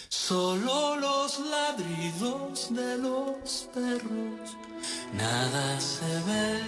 Solo los ladridos de los perros, nada se ve,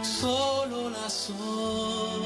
solo las sombras.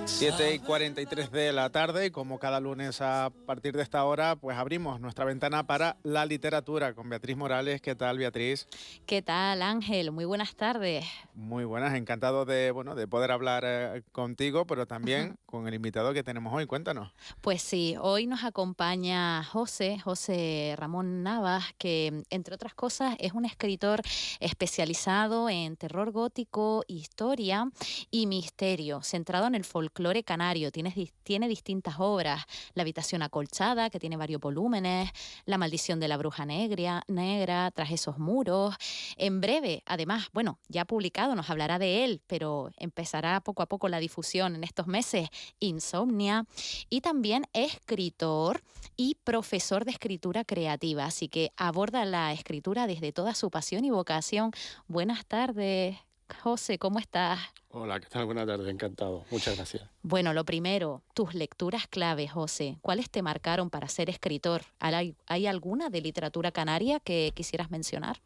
7:43 de la tarde, y como cada lunes a partir de esta hora, pues abrimos nuestra ventana para la literatura con Beatriz Morales. ¿Qué tal, Beatriz? ¿Qué tal, Ángel? Muy buenas tardes. Muy buenas, encantado de poder hablar contigo, pero también con el invitado que tenemos hoy. Cuéntanos. Pues sí, hoy nos acompaña José Ramón Navas, que entre otras cosas es un escritor especializado en terror gótico, historia y misterio, centrado en el folclore canario. Tiene distintas obras: La habitación acolchada, que tiene varios volúmenes, La maldición de la bruja negra, Tras esos muros. En breve, además, ya publicado, nos hablará de él, pero empezará poco a poco la difusión en estos meses, Insomnia. Y también escritor y profesor de escritura creativa, así que aborda la escritura desde toda su pasión y vocación. Buenas tardes, José, ¿cómo estás? Hola, ¿qué tal? Buenas tardes, encantado. Muchas gracias. Bueno, lo primero, tus lecturas claves, José. ¿Cuáles te marcaron para ser escritor? ¿Hay alguna de literatura canaria que quisieras mencionar?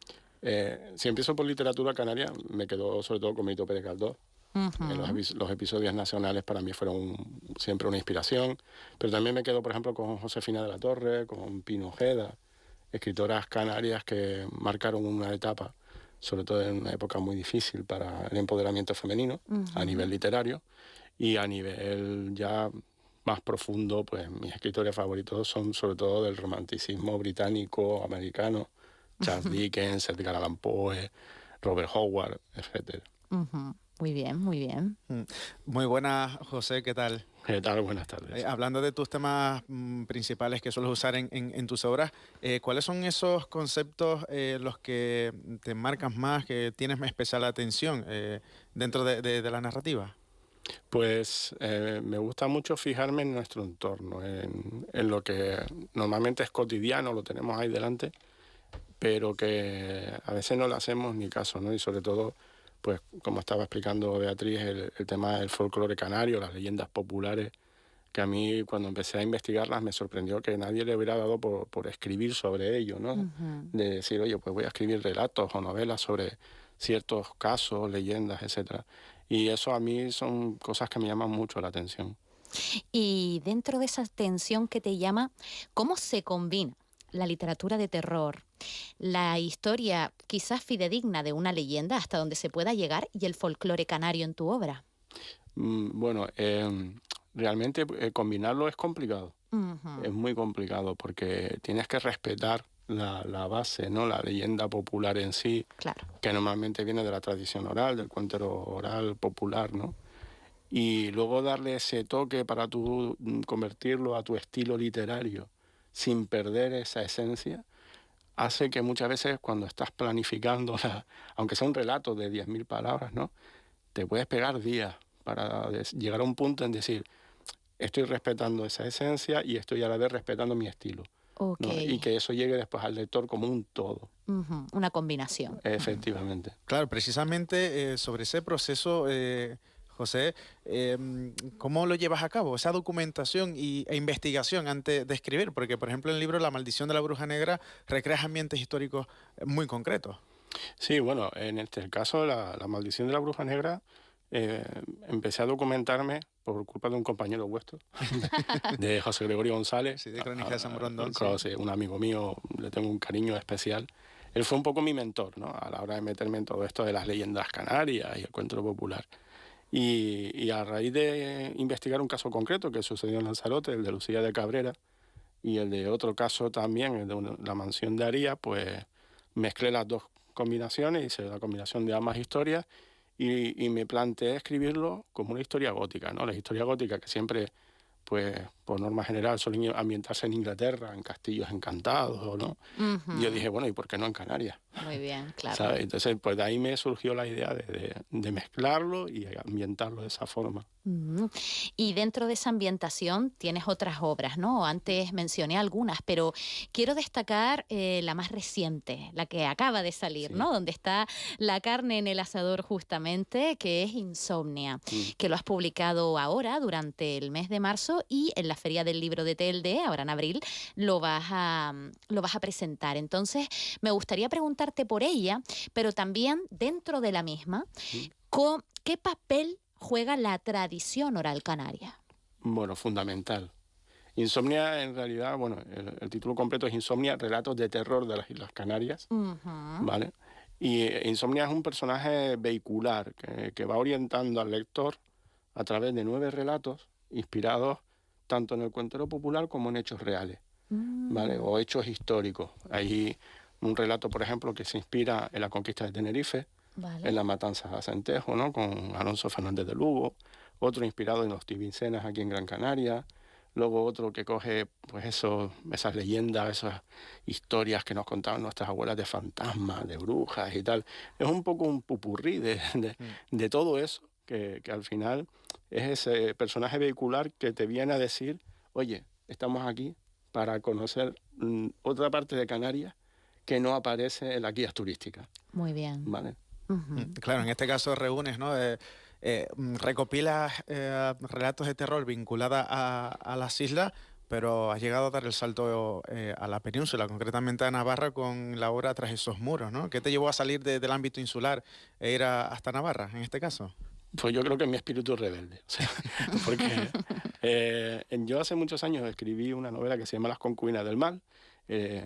Si empiezo por literatura canaria, me quedo sobre todo con Benito Pérez Galdós. Los episodios nacionales para mí fueron siempre una inspiración, pero también me quedo, por ejemplo, con Josefina de la Torre, con Pino Ojeda, escritoras canarias que marcaron una etapa, sobre todo en una época muy difícil para el empoderamiento femenino, a nivel literario, y a nivel ya más profundo, pues mis escritores favoritos son sobre todo del romanticismo británico, americano, Charles Dickens, Edgar Allan Poe, Robert Howard, etc. Muy bien, muy bien. Muy buenas, José, ¿qué tal? ¿Qué tal? Buenas tardes. Hablando de tus temas principales que sueles usar en tus obras, ¿cuáles son esos conceptos los que te marcan más, que tienes especial atención dentro de la narrativa? Pues me gusta mucho fijarme en nuestro entorno, en lo que normalmente es cotidiano, lo tenemos ahí delante, pero que a veces no le hacemos ni caso, ¿no? Y sobre todo, pues como estaba explicando Beatriz, el tema del folclore canario, las leyendas populares, que a mí cuando empecé a investigarlas me sorprendió que nadie le hubiera dado por escribir sobre ello, ¿no? De decir, oye, pues voy a escribir relatos o novelas sobre ciertos casos, leyendas, etcétera. Y eso a mí son cosas que me llaman mucho la atención. Y dentro de esa atención que te llama, ¿cómo se combina la literatura de terror, la historia quizás fidedigna de una leyenda hasta donde se pueda llegar, y el folclore canario en tu obra? Bueno, realmente combinarlo es complicado. Es muy complicado porque tienes que respetar la base, ¿no? La leyenda popular en sí, claro, que normalmente viene de la tradición oral, del cuentero oral popular, ¿no? Y luego darle ese toque para tú convertirlo a tu estilo literario sin perder esa esencia, hace que muchas veces cuando estás planificando, aunque sea un relato de 10.000 palabras, ¿no? Te puedes pegar días para llegar a un punto en decir, estoy respetando esa esencia y estoy a la vez respetando mi estilo. Okay. ¿No? Y que eso llegue después al lector como un todo. Una combinación. Efectivamente. Claro, precisamente sobre ese proceso, José, ¿cómo lo llevas a cabo? Esa documentación e investigación antes de escribir, porque por ejemplo en el libro La maldición de la bruja negra recreas ambientes históricos muy concretos. Sí, bueno, en este caso la maldición de la bruja negra, empecé a documentarme por culpa de un compañero vuestro, de José Gregorio González. Sí, de Crónicas de San Brondón. Claro, sí, un amigo mío, le tengo un cariño especial. Él fue un poco mi mentor, ¿no? A la hora de meterme en todo esto de las leyendas canarias y el cuento popular. Y a raíz de investigar un caso concreto que sucedió en Lanzarote, el de Lucía de Cabrera, y el de otro caso también, el de la mansión de Aría, pues mezclé las dos combinaciones, hice la combinación de ambas historias y me planteé escribirlo como una historia gótica, ¿no? Las historias góticas que siempre, pues por norma general, suelen ambientarse en Inglaterra, en castillos encantados, ¿no? Y yo dije, bueno, ¿y por qué no en Canarias? Muy bien, claro. ¿Sabes? Entonces, pues de ahí me surgió la idea de mezclarlo y ambientarlo de esa forma. Y dentro de esa ambientación tienes otras obras, ¿no? Antes mencioné algunas, pero quiero destacar la más reciente, la que acaba de salir, ¿no? Donde está la carne en el asador justamente, que es Insomnia, que lo has publicado ahora durante el mes de marzo y en la la Feria del Libro de Telde, ahora en abril, lo vas a presentar. Entonces, me gustaría preguntarte por ella, pero también dentro de la misma, ¿qué papel juega la tradición oral canaria? Bueno, fundamental. Insomnia, en realidad, bueno, el título completo es Insomnia, relatos de terror de las Islas Canarias, ¿vale? Y Insomnia es un personaje vehicular que va orientando al lector a través de 9 relatos inspirados tanto en el cuentero popular como en hechos reales, ¿vale? O hechos históricos. Hay un relato, por ejemplo, que se inspira en la conquista de Tenerife, Vale. en la matanza de Acentejo, ¿no? Con Alonso Fernández de Lugo, otro inspirado en los Tibincenas aquí en Gran Canaria, luego otro que coge pues esas leyendas, esas historias que nos contaban nuestras abuelas de fantasmas, de brujas y tal. Es un poco un popurrí de todo eso, que al final es ese personaje vehicular que te viene a decir, oye, estamos aquí para conocer otra parte de Canarias que no aparece en las guías turísticas. Muy bien. ¿Vale? Claro, en este caso reúnes, ¿no? Recopilas relatos de terror vinculados a las islas, pero has llegado a dar el salto a la península, concretamente a Navarra, con la obra Tras esos muros, ¿no? ¿Qué te llevó a salir del ámbito insular e ir hasta Navarra, en este caso? Pues yo creo que mi espíritu rebelde, o sea, porque yo hace muchos años escribí una novela que se llama Las concubinas del mal. Es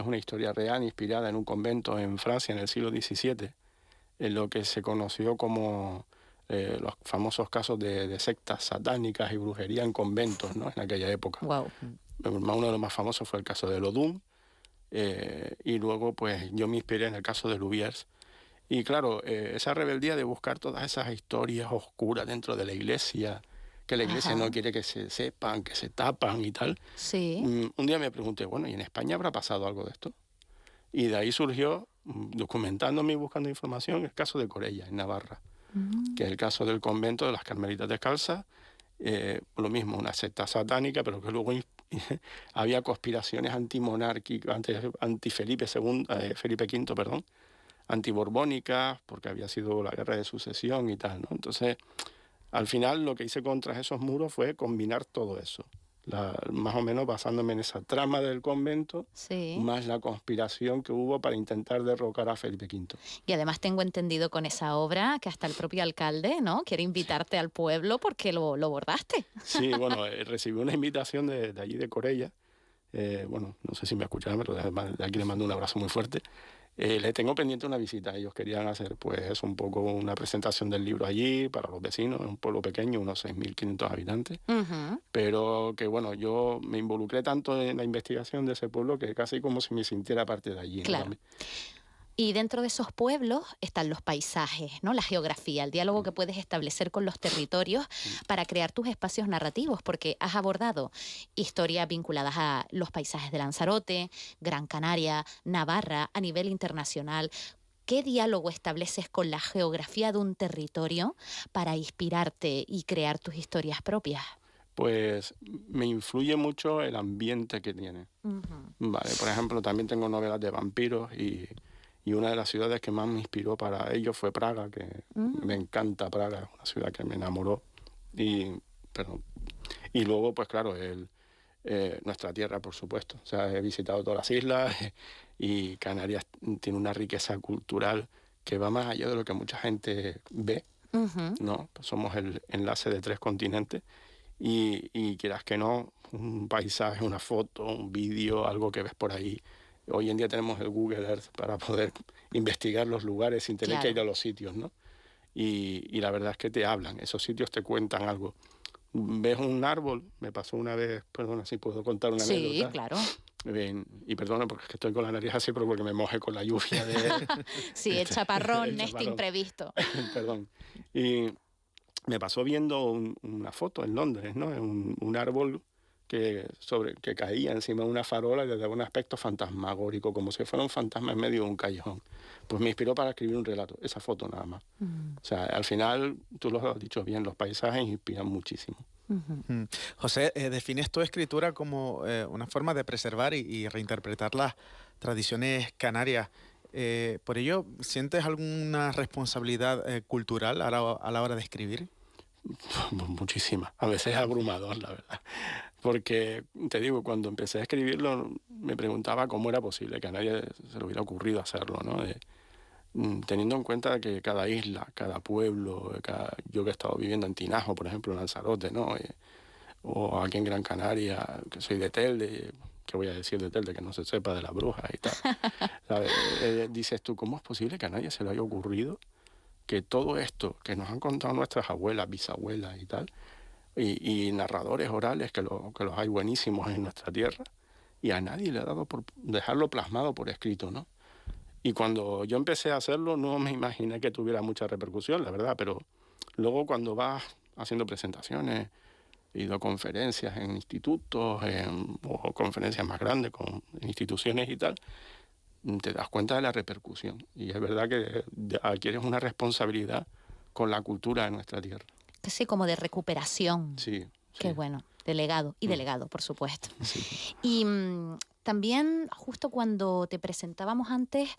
una historia real inspirada en un convento en Francia en el siglo XVII, en lo que se conoció como los famosos casos de sectas satánicas y brujería en conventos, ¿no? En aquella época. Wow. Uno de los más famosos fue el caso de Lodum, y luego pues yo me inspiré en el caso de Lubiers. Y claro, esa rebeldía de buscar todas esas historias oscuras dentro de la iglesia, que la iglesia no quiere que se sepan, que se tapan y tal. Sí. Un día me pregunté, bueno, ¿y en España habrá pasado algo de esto? Y de ahí surgió, documentándome y buscando información, el caso de Corella, en Navarra, que es el caso del convento de las Carmelitas Descalzas. Lo mismo, una secta satánica, pero que luego había conspiraciones antimonárquicas, anti-Felipe V, perdón, antiborbónicas, porque había sido la guerra de sucesión y tal, ¿no? Entonces, al final lo que hice contra esos muros fue combinar todo eso. Más o menos basándome en esa trama del convento, Sí. más la conspiración que hubo para intentar derrocar a Felipe V. Y además tengo entendido con esa obra que hasta el propio alcalde, ¿no?, quiere invitarte al pueblo porque lo bordaste. Sí, bueno, recibí una invitación de allí de Corella. Bueno, no sé si me escucharán, pero de aquí le mando un abrazo muy fuerte. Le tengo pendiente una visita. Ellos querían hacer pues un poco una presentación del libro allí para los vecinos, es un pueblo pequeño, unos 6.500 habitantes, pero que bueno, yo me involucré tanto en la investigación de ese pueblo que casi como si me sintiera parte de allí, ¿no? Claro. Y dentro de esos pueblos están los paisajes, ¿no?, la geografía, el diálogo que puedes establecer con los territorios para crear tus espacios narrativos, porque has abordado historias vinculadas a los paisajes de Lanzarote, Gran Canaria, Navarra, a nivel internacional. ¿Qué diálogo estableces con la geografía de un territorio para inspirarte y crear tus historias propias? Pues me influye mucho el ambiente que tiene. Vale, por ejemplo, también tengo novelas de vampiros y una de las ciudades que más me inspiró para ello fue Praga, que me encanta Praga, es una ciudad que me enamoró. Y luego, pues claro, nuestra tierra, por supuesto. O sea, he visitado todas las islas y Canarias tiene una riqueza cultural que va más allá de lo que mucha gente ve, ¿no? Pues somos el enlace de 3 continentes y quieras que no, un paisaje, una foto, un vídeo, algo que ves por ahí. Hoy en día tenemos el Google Earth para poder investigar los lugares sin tener que ir a los sitios, ¿no? Y la verdad es que te hablan, esos sitios te cuentan algo. Ves un árbol, me pasó una vez, perdona si puedo contar una anécdota. Sí, claro. Y perdona porque es que estoy con la nariz así, pero porque me mojé con la lluvia Sí, el chaparrón, este imprevisto. Perdón. Y me pasó viendo una foto en Londres, ¿no? Un árbol que caía encima de una farola y le daba un aspecto fantasmagórico, como si fuera un fantasma en medio de un callejón. Pues me inspiró para escribir un relato, esa foto nada más. O sea, al final, tú lo has dicho bien, los paisajes inspiran muchísimo. José, defines tu escritura como una forma de preservar y reinterpretar las tradiciones canarias. ¿Por ello sientes alguna responsabilidad cultural a la hora de escribir? Muchísima. A veces es abrumador, la verdad. Porque, te digo, cuando empecé a escribirlo, me preguntaba cómo era posible que a nadie se le hubiera ocurrido hacerlo, ¿no? Teniendo en cuenta que cada isla, cada pueblo, yo que he estado viviendo en Tinajo, por ejemplo, en Lanzarote, ¿no? O aquí en Gran Canaria, que soy de Telde, ¿qué voy a decir de Telde? Que no se sepa de las brujas y tal. ¿Sabes? Dices tú, ¿cómo es posible que a nadie se le haya ocurrido que todo esto que nos han contado nuestras abuelas, bisabuelas y tal, y narradores orales, que los hay buenísimos en nuestra tierra, y a nadie le ha dado por dejarlo plasmado por escrito, ¿no? Y cuando yo empecé a hacerlo no me imaginé que tuviera mucha repercusión, la verdad, pero luego cuando vas haciendo presentaciones, he ido a conferencias en institutos o conferencias más grandes con instituciones y tal, te das cuenta de la repercusión. Y es verdad que adquieres una responsabilidad con la cultura de nuestra tierra. Casi como de recuperación. Sí. Qué bueno. Delegado y delegado, por supuesto. Sí. Y también, justo cuando te presentábamos antes,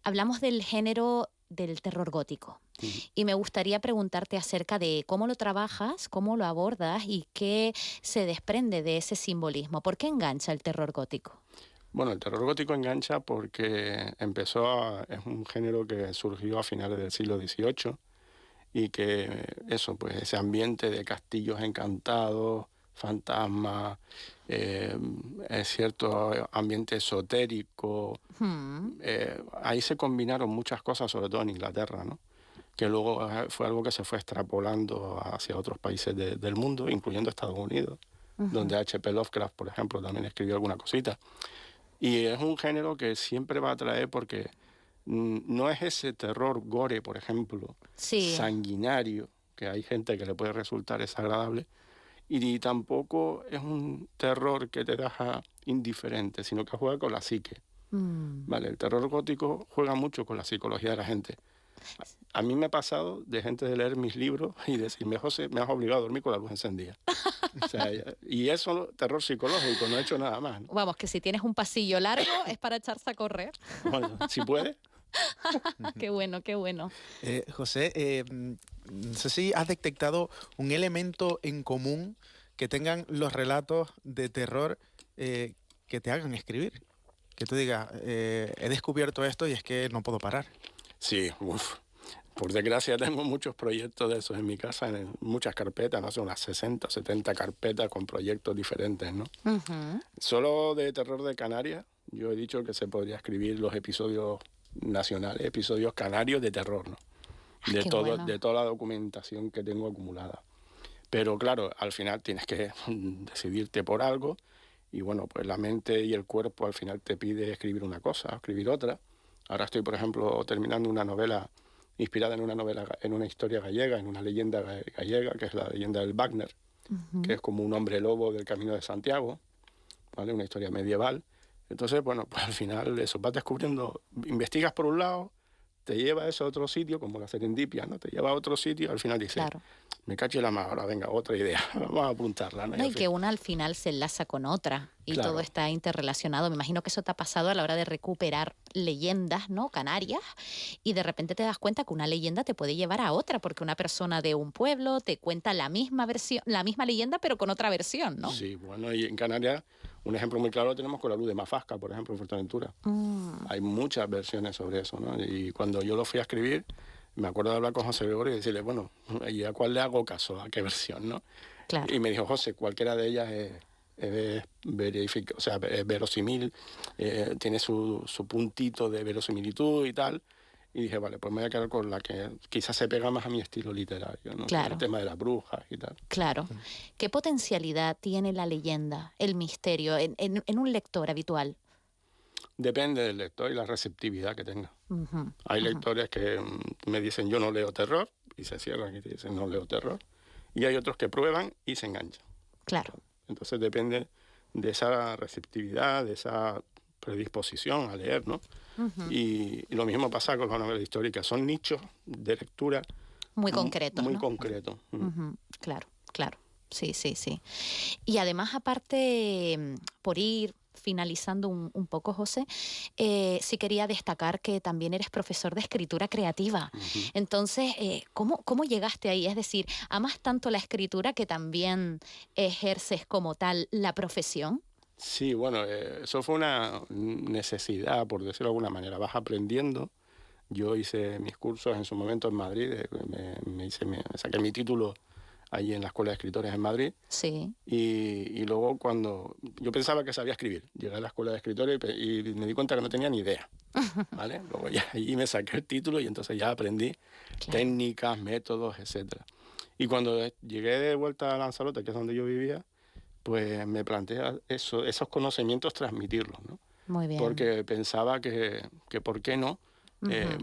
hablamos del género del terror gótico. Y me gustaría preguntarte acerca de cómo lo trabajas, cómo lo abordas y qué se desprende de ese simbolismo. ¿Por qué engancha el terror gótico? Bueno, el terror gótico engancha porque es un género que surgió a finales del siglo XVIII y que pues ese ambiente de castillos encantados, fantasmas, es cierto ambiente esotérico. Ahí se combinaron muchas cosas, sobre todo en Inglaterra, ¿no? Que luego fue algo que se fue extrapolando hacia otros países del mundo, incluyendo Estados Unidos, donde H.P. Lovecraft, por ejemplo, también escribió alguna cosita. Y es un género que siempre va a atraer porque no es ese terror gore, por ejemplo, sanguinario, que hay gente que le puede resultar desagradable, y tampoco es un terror que te deja indiferente, sino que juega con la psique. ¿Vale? El terror gótico juega mucho con la psicología de la gente. A mí me ha pasado de gente de leer mis libros y decirme, José, me has obligado a dormir con la luz encendida. O sea, y eso, terror psicológico, no he hecho nada más, ¿no? Vamos, que si tienes un pasillo largo es para echarse a correr. Bueno, si puede. Qué bueno, qué bueno. José, no sé si has detectado un elemento en común que tengan los relatos de terror que te hagan escribir. Que tú digas, he descubierto esto y es que no puedo parar. Sí, por desgracia tengo muchos proyectos de esos en mi casa, en muchas carpetas, no sé, unas 60 o 70 carpetas con proyectos diferentes, ¿no? Solo de terror de Canarias, yo he dicho que se podría escribir los episodios nacionales, episodios canarios de terror, ¿no? De toda la documentación que tengo acumulada. Pero claro, al final tienes que decidirte por algo y bueno, pues la mente y el cuerpo al final te pide escribir una cosa, escribir otra. Ahora estoy, por ejemplo, terminando una novela inspirada en una historia gallega, en una leyenda gallega, que es la leyenda del Wagner, que es como un hombre lobo del Camino de Santiago, ¿vale? Una historia medieval. Entonces, bueno, pues al final eso, vas descubriendo, investigas por un lado, te lleva a eso a otro sitio, como la serendipia, ¿no? Te lleva a otro sitio, al final dices, claro, me caché la mano, ahora venga, otra idea, vamos a apuntarla, ¿no? Y que una al final se enlaza con otra y claro, todo está interrelacionado. Me imagino que eso te ha pasado a la hora de recuperar leyendas, ¿no? Canarias, y de repente te das cuenta que una leyenda te puede llevar a otra, porque una persona de un pueblo te cuenta la misma versión, la misma leyenda, pero con otra versión, ¿no? Sí, bueno, y en Canarias un ejemplo muy claro lo tenemos con la luz de Mafasca, por ejemplo, en Fuerteventura. Hay muchas versiones sobre eso, ¿no? Y cuando yo lo fui a escribir, me acuerdo de hablar con José Gregorio y decirle, bueno, ¿y a cuál le hago caso? ¿A qué versión, no? Claro. Y me dijo, José, cualquiera de ellas es verosímil, tiene su puntito de verosimilitud y tal. Y dije, vale, pues me voy a quedar con la que quizás se pega más a mi estilo literario, ¿no? Claro. El tema de las brujas y tal. Claro. ¿Qué potencialidad tiene la leyenda, el misterio, en un lector habitual? Depende del lector y la receptividad que tenga. Hay lectores que me dicen, yo no leo terror, y se cierran y te dicen, no leo terror. Y hay otros que prueban y se enganchan. Claro. Entonces depende de esa receptividad, de esa predisposición a leer, ¿no? Y lo mismo pasa con las novelas históricas. Son nichos de lectura muy concretos, muy ¿no? concretos. Claro, claro. Sí, sí, sí. Y además, aparte, por ir finalizando un poco, José, sí quería destacar que también eres profesor de escritura creativa. Entonces, ¿cómo llegaste ahí? Es decir, ¿amas tanto la escritura que también ejerces como tal la profesión? Sí, bueno, eso fue una necesidad, por decirlo de alguna manera. Vas aprendiendo. Yo hice mis cursos en su momento en Madrid, me saqué mi título allí en la Escuela de Escritores en Madrid. Sí. Y luego cuando yo pensaba que sabía escribir, llegué a la Escuela de Escritores y me di cuenta que no tenía ni idea, ¿vale? Luego ya allí me saqué el título y entonces ya aprendí técnicas, métodos, etcétera. Y cuando llegué de vuelta a Lanzarote, que es donde yo vivía, pues me planteé esos conocimientos transmitirlos, ¿no? Muy bien. Porque pensaba que ¿por qué no?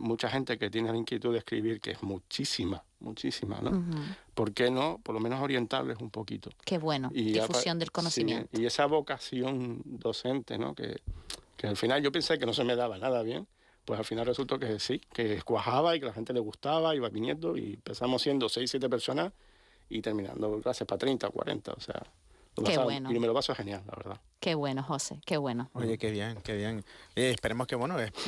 Mucha gente que tiene la inquietud de escribir, que es muchísima, ¿no? ¿Por qué no? Por lo menos orientarles un poquito. Qué bueno, difusión del conocimiento. Sí, y esa vocación docente, ¿no? Que al final yo pensé que no se me daba nada bien, pues al final resultó que sí, que cuajaba y que a la gente le gustaba, iba viniendo y empezamos siendo 6, 7 personas y terminando clases para 30, 40, o sea... Qué bueno. Y me lo paso genial, la verdad. Qué bueno, José, qué bueno. Oye, qué bien, qué bien. Esperemos que,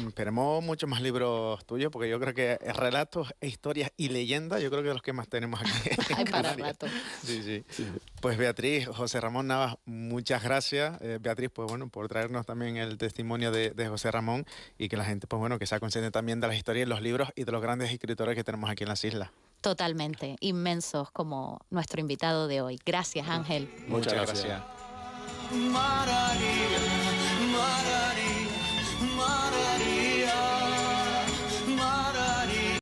esperemos muchos más libros tuyos, porque yo creo que relatos, historias y leyendas, yo creo que son los que más tenemos aquí. Hay para rato. Sí. Pues Beatriz, José Ramón Navas, muchas gracias. Beatriz, pues bueno, por traernos también el testimonio de José Ramón y que la gente, pues bueno, que sea consciente también de las historias, los libros y de los grandes escritores que tenemos aquí en las islas. Totalmente, inmensos como nuestro invitado de hoy. Gracias, Ángel. Muchas gracias. Maravilla, maravilla.